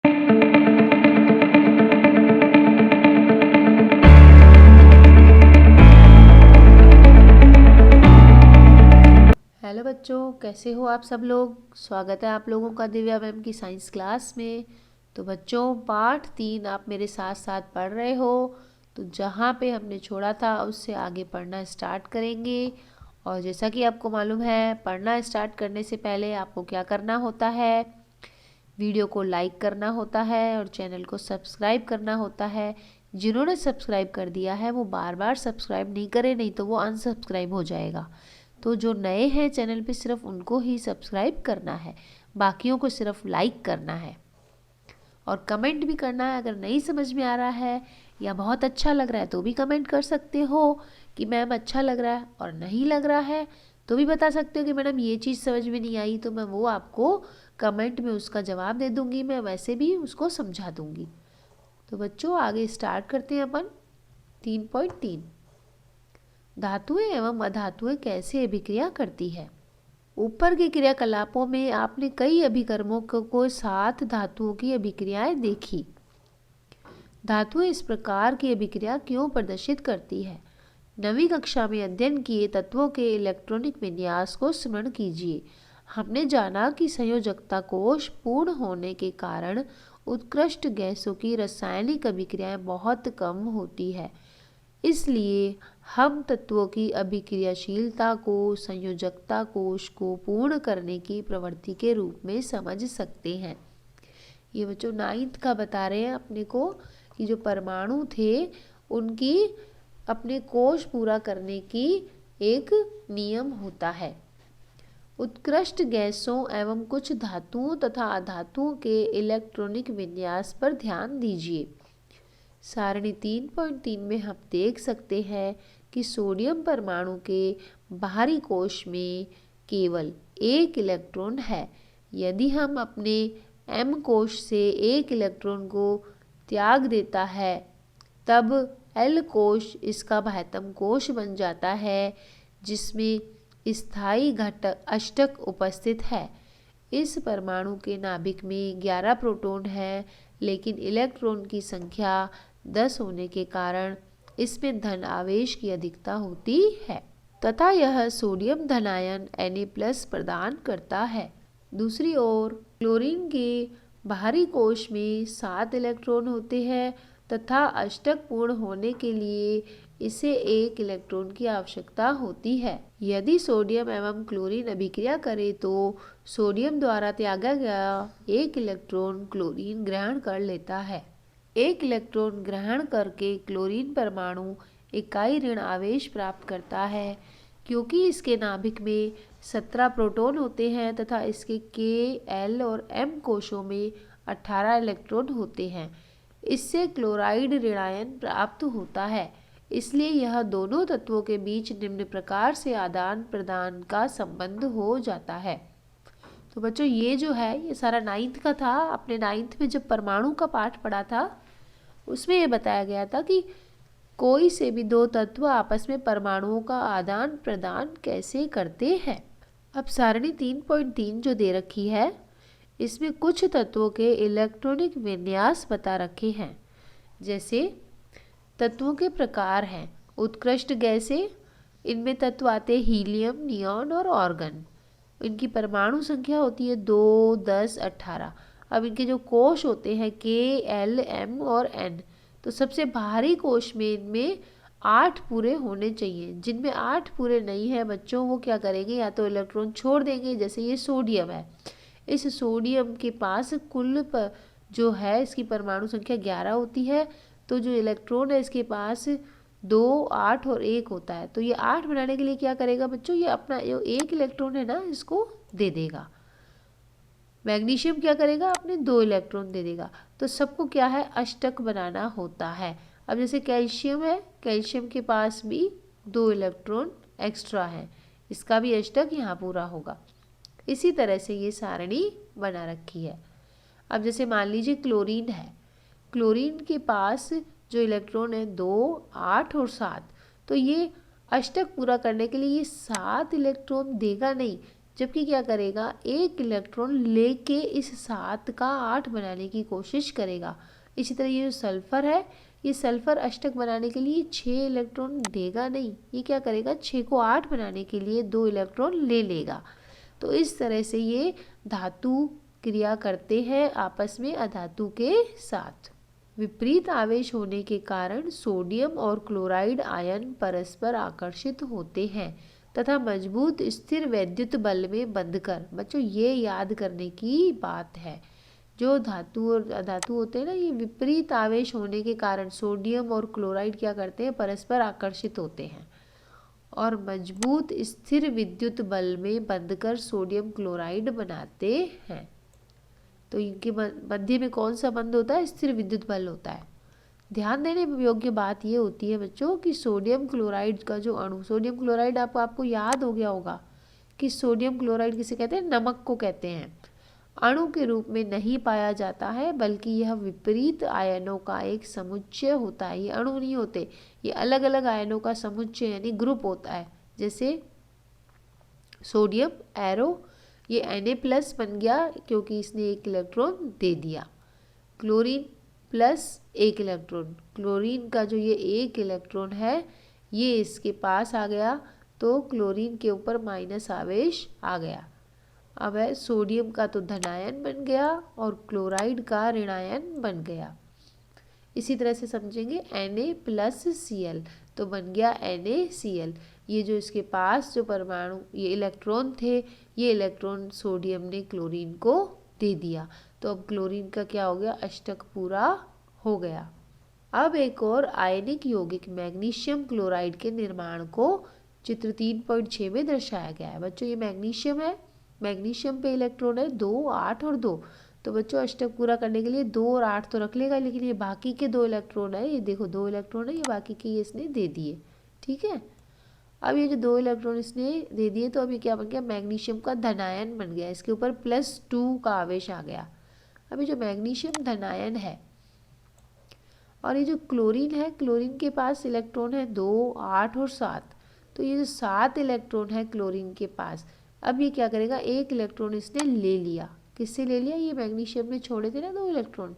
Hello बच्चों, कैसे हो आप सब लोग। स्वागत है आप लोगों का दिव्या मैम की साइंस क्लास में। तो बच्चों, पाठ 3 आप मेरे साथ साथ पढ़ रहे हो। तो जहाँ पे हमने छोड़ा था उससे आगे पढ़ना स्टार्ट करेंगे। और जैसा कि आपको मालूम है, पढ़ना स्टार्ट करने से पहले आपको क्या करना होता है। वीडियो को लाइक करना होता है और चैनल को सब्सक्राइब करना होता है। जिन्होंने सब्सक्राइब कर दिया है वो बार बार सब्सक्राइब नहीं करें, नहीं तो वो अनसब्सक्राइब हो जाएगा। तो जो नए हैं चैनल पे, सिर्फ उनको ही सब्सक्राइब करना है, बाकियों को सिर्फ लाइक करना है। और कमेंट भी करना है। अगर नहीं समझ में आ रहा है या बहुत अच्छा लग रहा है तो भी कमेंट कर सकते हो कि मैम अच्छा लग रहा है, और नहीं लग रहा है तो भी बता सकते हो कि मैडम ये चीज़ समझ में नहीं आई, तो मैं वो आपको कमेंट में उसका जवाब दे दूँगी। मैं वैसे भी उसको समझा दूँगी। तो बच्चों, आगे स्टार्ट करते हैं अपन 3.3। धातुएं एवं अधातुएं कैसे अभिक्रिया करती है। ऊपर के क्रियाकलापों में आपने कई अभिकर्मों को साथ धातुओं की अभिक्रियाएं देखी। धातुएं इस प्रकार की अभिक्रिया क्यों प्रदर्शित करती है। 9वीं कक्षा में अध्ययन किए तत्वों के इलेक्ट्रॉनिक विन्यास को स्मरण कीजिए। हमने जाना कि संयोजकता कोश पूर्ण होने के कारण उत्कृष्ट गैसों की रासायनिक अभिक्रियाएं बहुत कम होती है। इसलिए हम तत्वों की अभिक्रियाशीलता को संयोजकता कोश को पूर्ण करने की प्रवृत्ति के रूप में समझ सकते हैं। ये बच्चों 9th का बता रहे हैं अपने को कि जो परमाणु थे उनकी अपने कोश पूरा करने की एक नियम होता है। उत्कृष्ट गैसों एवं कुछ धातुओं तथा अधातुओं के इलेक्ट्रॉनिक विन्यास पर ध्यान दीजिए। सारणी 3.3 में हम देख सकते हैं कि सोडियम परमाणु के बाहरी कोश में केवल एक इलेक्ट्रॉन है। यदि हम अपने M कोश से एक इलेक्ट्रॉन को त्याग देता है, तब L कोश इसका बाह्यतम कोश बन जाता है, जिसमें स्थायी घटक अष्टक उपस्थित है। इस परमाणु के नाभिक में 11 प्रोटॉन हैं, लेकिन इलेक्ट्रॉन की संख्या 10 होने के कारण इसमें धन आवेश की अधिकता होती है तथा यह सोडियम धनायन Na+ प्रदान करता है। दूसरी ओर क्लोरीन के बाहरी कोश में 7 इलेक्ट्रॉन होते हैं तथा अष्टक पूर्ण होने के लिए इसे एक इलेक्ट्रॉन की आवश्यकता होती है। यदि सोडियम एवं क्लोरीन अभिक्रिया करे तो सोडियम द्वारा त्यागा गया एक इलेक्ट्रॉन क्लोरीन ग्रहण कर लेता है। एक इलेक्ट्रॉन ग्रहण करके क्लोरीन परमाणु इकाई ऋण आवेश प्राप्त करता है। क्योंकि इसके नाभिक में 17 प्रोटॉन होते हैं तथा इसके K, L और M कोशों में 18 इलेक्ट्रॉन होते हैं, इससे क्लोराइड ऋणायन प्राप्त होता है। इसलिए यह दोनों तत्वों के बीच निम्न प्रकार से आदान प्रदान का संबंध हो जाता है। तो बच्चों, ये जो है ये सारा 9th का था। अपने 9th में जब परमाणु का पाठ पढ़ा था उसमें ये बताया गया था कि कोई से भी दो तत्व आपस में परमाणुओं का आदान प्रदान कैसे करते हैं। अब सारणी 3.3 जो दे रखी है, इसमें कुछ तत्वों के इलेक्ट्रॉनिक विन्यास बता रखे हैं। जैसे तत्वों के प्रकार हैं उत्कृष्ट गैसें, इनमें तत्व आते हीलियम, नियॉन और ऑर्गन। इनकी परमाणु संख्या होती है 2, 10, 18। अब इनके जो कोश होते हैं K, L, M और N, तो सबसे बाहरी कोश में इनमें 8 पूरे होने चाहिए। जिनमें 8 पूरे नहीं है बच्चों, वो क्या करेंगे, या तो इलेक्ट्रॉन छोड़ देंगे। जैसे ये सोडियम है, इस सोडियम के पास कुल जो है इसकी परमाणु संख्या 11 होती है, तो जो इलेक्ट्रॉन है इसके पास 2, 8 और 1 होता है। तो ये 8 बनाने के लिए क्या करेगा बच्चों, ये अपना जो एक इलेक्ट्रॉन है ना इसको दे देगा। मैग्नीशियम क्या करेगा, अपने 2 इलेक्ट्रॉन दे देगा। तो सबको क्या है, अष्टक बनाना होता है। अब जैसे कैल्शियम है, कैल्शियम के पास भी 2 इलेक्ट्रॉन एक्स्ट्रा है, इसका भी अष्टक यहाँ पूरा होगा। इसी तरह से ये सारणी बना रखी है। अब जैसे मान लीजिए क्लोरीन है, क्लोरीन के पास जो इलेक्ट्रॉन है 2, 8 और 7, तो ये अष्टक पूरा करने के लिए ये 7 इलेक्ट्रॉन देगा नहीं, जबकि क्या करेगा, एक इलेक्ट्रॉन लेके इस 7 का 8 बनाने की कोशिश करेगा। इसी तरह ये जो सल्फर है, ये सल्फर अष्टक बनाने के लिए 6 इलेक्ट्रॉन देगा नहीं, ये क्या करेगा, 6 को 8 बनाने के लिए 2 इलेक्ट्रॉन ले लेगा। तो इस तरह से ये धातु क्रिया करते हैं आपस में अधातु के साथ। विपरीत आवेश होने के कारण सोडियम और क्लोराइड आयन परस्पर आकर्षित होते हैं तथा मजबूत स्थिर वैद्युत बल में बंधकर, बच्चों ये याद करने की बात है, जो धातु और अधातु होते हैं ना, ये विपरीत आवेश होने के कारण सोडियम और क्लोराइड क्या करते हैं, परस्पर आकर्षित होते हैं और मजबूत स्थिर विद्युत बल में बंधकर सोडियम क्लोराइड बनाते हैं। तो इनके मध्य में कौन सा बंध होता है, स्थिर विद्युत बल होता है। ध्यान देने योग्य बात ये होती है बच्चों कि सोडियम क्लोराइड का जो अणु, सोडियम क्लोराइड आपको याद हो गया होगा कि सोडियम क्लोराइड किसे कहते हैं, नमक को कहते हैं, अणु के रूप में नहीं पाया जाता है, बल्कि यह विपरीत आयनों का एक समुच्चय होता है। ये अणु नहीं होते, ये अलग अलग आयनों का समुच्चय यानी ग्रुप होता है। जैसे सोडियम एरो, ये Na+ बन गया क्योंकि इसने एक इलेक्ट्रॉन दे दिया। क्लोरीन प्लस एक इलेक्ट्रॉन, क्लोरीन का जो ये एक इलेक्ट्रॉन है ये इसके पास आ गया, तो क्लोरीन के ऊपर माइनस आवेश आ गया। अब है सोडियम का तो धनायन बन गया और क्लोराइड का ऋणायन बन गया। इसी तरह से समझेंगे Na+Cl, तो बन गया NaCl। ये जो इसके पास जो परमाणु ये इलेक्ट्रॉन थे, ये इलेक्ट्रॉन सोडियम ने क्लोरीन को दे दिया, तो अब क्लोरीन का क्या हो गया, अष्टक पूरा हो गया। अब एक और आयनिक यौगिक मैग्नीशियम क्लोराइड के निर्माण को चित्र 3.6 में दर्शाया गया है। बच्चों ये मैग्नीशियम है, मैग्नीशियम पे इलेक्ट्रॉन है 2, 8 और 2, तो बच्चों अष्टक पूरा करने के लिए 2 और 8 तो रख लेगा, लेकिन ये बाकी के 2 इलेक्ट्रॉन है, ये देखो 2 इलेक्ट्रॉन है, ये बाकी के ये इसने दे दिए। ठीक है, अब ये जो 2 इलेक्ट्रॉन इसने दे दिए, तो अब ये क्या बन गया, मैग्नीशियम का धनायन बन गया, इसके ऊपर +2 का आवेश आ गया। अब ये जो मैग्नीशियम धनायन है और ये जो क्लोरीन है, क्लोरीन के पास इलेक्ट्रॉन है 2, 8 और 7, तो ये जो 7 इलेक्ट्रॉन है क्लोरीन के पास, अब ये क्या करेगा, एक इलेक्ट्रॉन इसने ले लिया। किससे ले लिया, ये मैग्नीशियम ने छोड़े थे ना 2 इलेक्ट्रॉन,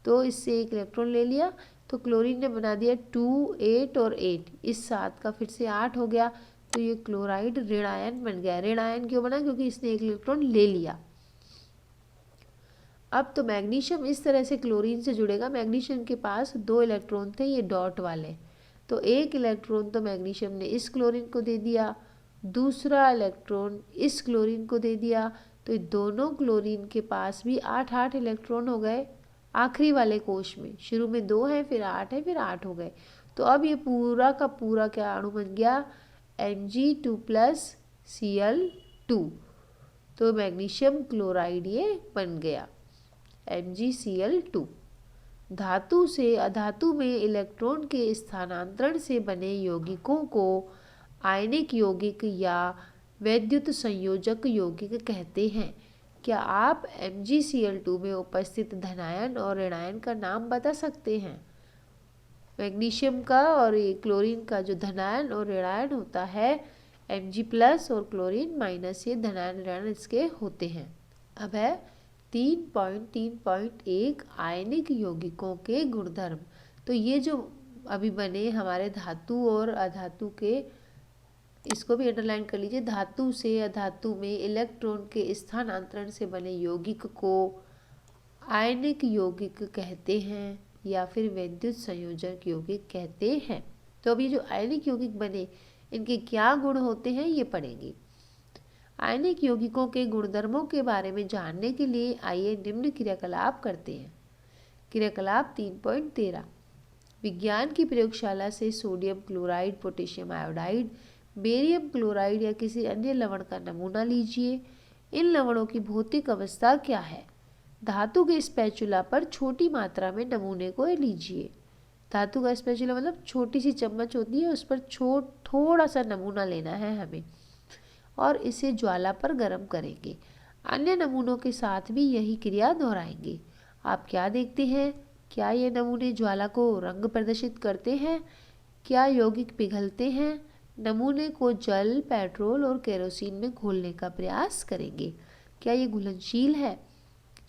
तो इससे एक इलेक्ट्रॉन ले लिया, तो क्लोरीन ने बना दिया 2, 8 और 8, इस 7 का फिर से 8 हो गया, तो ये क्लोराइड ऋणायन बन गया। ऋणायन क्यों बना, क्योंकि इसने एक इलेक्ट्रॉन ले लिया। अब तो मैग्नीशियम इस तरह से क्लोरीन से जुड़ेगा, मैग्नीशियम के पास 2 इलेक्ट्रॉन थे ये डॉट वाले, तो एक इलेक्ट्रॉन तो मैग्नीशियम ने इस क्लोरीन को दे दिया, दूसरा इलेक्ट्रॉन इस क्लोरीन को दे दिया, तो ये दोनों क्लोरीन के पास भी 8-8 इलेक्ट्रॉन हो गए आखिरी वाले कोश में। शुरू में 2 है, फिर 8 है, फिर 8 हो गए, तो अब ये पूरा का पूरा क्या अणु बन गया, Mg2+Cl2, तो मैग्नीशियम क्लोराइड ये बन गया MgCl2। धातु से अधातु में इलेक्ट्रॉन के स्थानांतरण से बने यौगिकों को आयनिक यौगिक या वैद्युत संयोजक यौगिक कहते हैं। क्या आप MgCl2 में उपस्थित धनायन और ऋणायन का नाम बता सकते हैं? मैग्नीशियम का और ये क्लोरीन का जो धनायन और ऋणायन होता है Mg+ और क्लोरीन माइनस, ये धनायन ऋणायन इसके होते हैं। अब है 3.3.1 आयनिक यौगिकों के गुणधर्म। तो ये जो अभी बने हमारे धातु और अधातु के, इसको भी अंडरलाइन कर लीजिए, धातु से अधातु में इलेक्ट्रॉन के स्थानांतरण से बने यौगिक को आयनिक यौगिक कहते हैं या फिर वैद्युत संयोजक यौगिक कहते हैं। तो अभी जो आयनिक यौगिक बने इनके क्या गुण होते हैं ये पढ़ेंगे। आयनिक यौगिकों के गुणधर्मों के बारे में जानने के लिए आइए निम्न क्रियाकलाप करते हैं। क्रियाकलाप 3.13, विज्ञान की प्रयोगशाला से sodium chloride, potassium iodide, barium chloride या किसी अन्य लवण का नमूना लीजिए। इन लवणों की भौतिक अवस्था क्या है? धातु के स्पैचुला पर छोटी मात्रा में नमूने को लीजिए। धातु का स्पैचुला मतलब छोटी सी चम्मच होती है, उस पर थोड़ा सा नमूना लेना है हमें और इसे ज्वाला पर गर्म करेंगे। अन्य नमूनों के साथ भी यही क्रिया दोहराएंगे। आप क्या देखते हैं? क्या ये नमूने ज्वाला को रंग प्रदर्शित करते हैं? क्या यौगिक पिघलते हैं? नमूने को जल, पेट्रोल और केरोसिन में घोलने का प्रयास करेंगे। क्या ये घुलनशील है?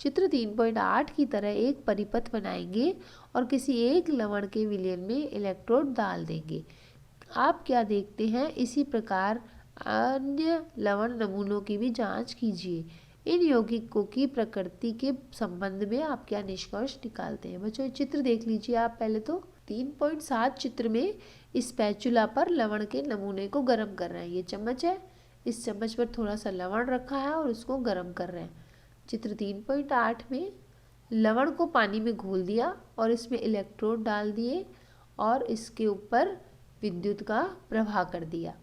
चित्र 3.8 की तरह एक परिपथ बनाएंगे और किसी एक लवण के विलयन में इलेक्ट्रोड डाल देंगे। आप क्या देखते हैं, इसी प्रकार अन्य लवण नमूनों की भी जांच कीजिए। इन यौगिकों की प्रकृति के संबंध में आप क्या निष्कर्ष निकालते हैं? बच्चों, चित्र देख लीजिए आप पहले तो। 3.7 चित्र में स्पैचुला पर लवण के नमूने को गर्म कर रहे हैं। ये चम्मच है, इस चम्मच पर थोड़ा सा लवण रखा है और उसको गर्म कर रहे हैं। चित्र 3.8 में लवण को पानी में घोल दिया और इसमें इलेक्ट्रोड डाल दिए और इसके ऊपर विद्युत का प्रवाह कर दिया।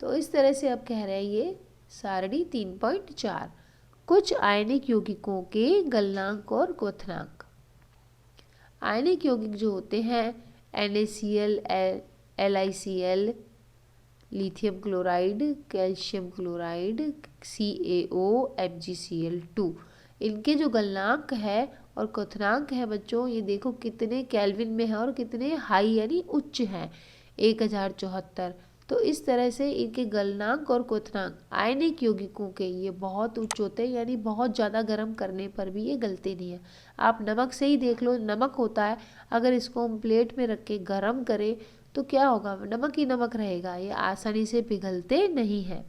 तो इस तरह से अब कह रहे हैं ये सारणी 3.4 कुछ आयनिक यौगिकों के गलनांक और क्वथनांक। आयनिक यौगिक जो होते हैं NaCl, LiCl, lithium chloride, calcium chloride, CaO, MgCl2, इनके जो गलनांक है और क्वथनांक है बच्चों, ये देखो कितने केल्विन में है और कितने हाई यानी उच्च हैं, 1074। तो इस तरह से इनके गलनांक और क्वथनांक आयनिक यौगिकों के ये बहुत उच्च होते हैं, यानी बहुत ज़्यादा गर्म करने पर भी ये गलते नहीं है। आप नमक से ही देख लो, नमक होता है, अगर इसको हम प्लेट में रख के गर्म करें तो क्या होगा, नमक ही नमक रहेगा, ये आसानी से पिघलते नहीं है।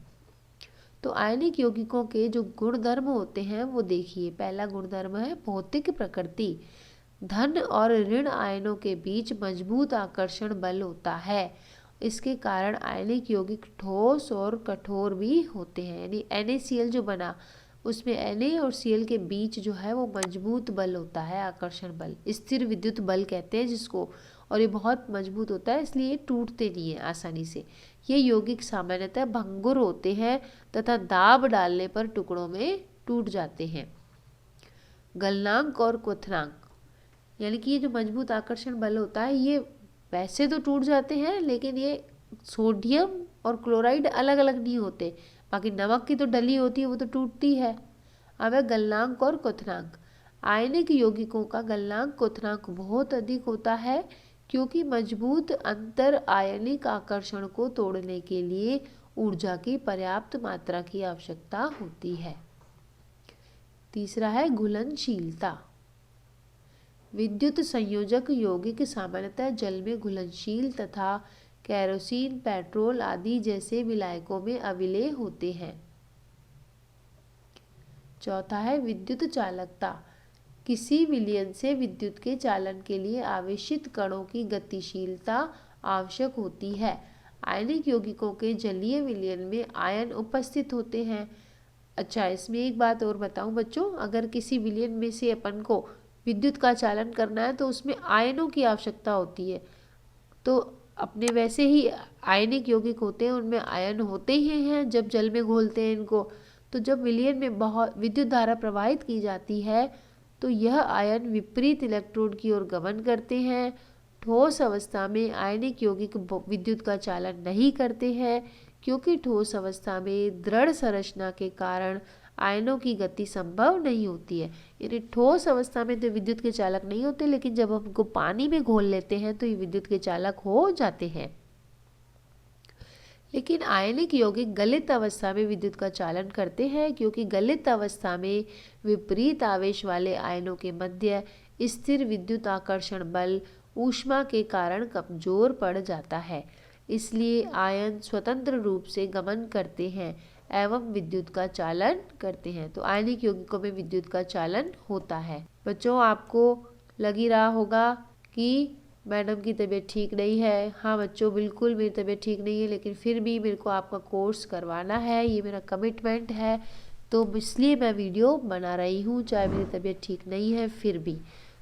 तो आयनिक यौगिकों के जो गुणधर्म होते हैं वो देखिए। पहला गुणधर्म है भौतिक प्रकृति। धन और ऋण आयनों के बीच मजबूत आकर्षण बल होता है। इसके कारण आयनिक यौगिक ठोस और कठोर भी होते हैं। यानी NaCl जो बना उसमें Na और Cl के बीच जो है वो मजबूत बल होता है, आकर्षण बल, स्थिर विद्युत बल कहते हैं जिसको, और ये बहुत मजबूत होता है, इसलिए टूटते नहीं है आसानी से। ये यौगिक सामान्यतः भंगुर होते हैं तथा दाब डालने पर टुकड़ों में टूट जाते हैं। गलनांक और क्वथनांक, यानी कि ये जो मजबूत आकर्षण बल होता है ये वैसे तो टूट जाते हैं, लेकिन ये सोडियम और क्लोराइड अलग अलग नहीं होते, बाकी नमक की तो डली होती है वो तो टूटती है। अब है गलनांक और क्वथनांक। आयनिक यौगिकों का गलनांक क्वथनांक बहुत अधिक होता है क्योंकि मजबूत अंतर आयनिक आकर्षण को तोड़ने के लिए ऊर्जा की पर्याप्त मात्रा की आवश्यकता होती है। तीसरा है घुलनशीलता। विद्युत संयोजक यौगिक सामान्यतः जल में घुलनशील तथा केरोसिन, पेट्रोल आदि जैसे विलायकों में अविलेय होते हैं। चौथा है विद्युत चालकता। किसी विलयन से विद्युत के चालन के लिए आवेशित कणों की गतिशीलता आवश्यक होती है। आयनिक यौगिकों के जलीय विलयन में आयन उपस्थित होते हैं। अच्छा, इसमें एक बात और बताऊं बच्चों, अगर किसी विलयन में से अपन को विद्युत का चालन करना है तो उसमें आयनों की आवश्यकता होती है। तो अपने वैसे ही आयनिक यौगिक होते हैं उनमें आयन होते ही हैं जब जल में घोलते हैं इनको। तो जब विलयन में बहुत विद्युत धारा प्रवाहित की जाती है तो यह आयन विपरीत इलेक्ट्रोड की ओर गमन करते हैं। ठोस अवस्था में आयनिक यौगिक विद्युत का चालन नहीं करते हैं क्योंकि ठोस अवस्था में दृढ़ संरचना के कारण आयनों की गति संभव नहीं होती है। यानी ठोस अवस्था में तो विद्युत के चालक नहीं होते, लेकिन जब हम इनको पानी में घोल लेते हैं तो ये विद्युत के चालक हो जाते हैं। लेकिन आयनिक यौगिक गलित अवस्था में विद्युत का चालन करते हैं क्योंकि गलित अवस्था में विपरीत आवेश वाले आयनों के मध्य स्थिर विद्युत आकर्षण बल ऊष्मा के कारण कमजोर पड़ जाता है। इसलिए आयन स्वतंत्र रूप से गमन करते हैं एवं विद्युत का चालन करते हैं। तो आयनिक यौगिकों में विद्युत का चालन होता है। बच्चों, आपको लग ही रहा होगा कि मैडम की तबीयत ठीक नहीं है। हाँ बच्चों, बिल्कुल मेरी तबीयत ठीक नहीं है, लेकिन फिर भी मेरे को आपका कोर्स करवाना है, ये मेरा कमिटमेंट है, तो इसलिए मैं वीडियो बना रही हूँ, चाहे मेरी तबीयत ठीक नहीं है फिर भी।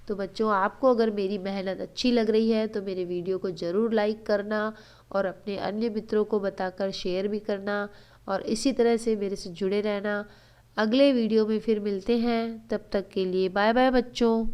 तो बच्चों, आपको अगर मेरी मेहनत अच्छी लग रही है तो मेरे वीडियो को ज़रूर लाइक करना और अपने अन्य मित्रों को बताकर शेयर भी करना, और इसी तरह से मेरे से जुड़े रहना। अगले वीडियो में फिर मिलते हैं, तब तक के लिए बाय बाय बच्चों।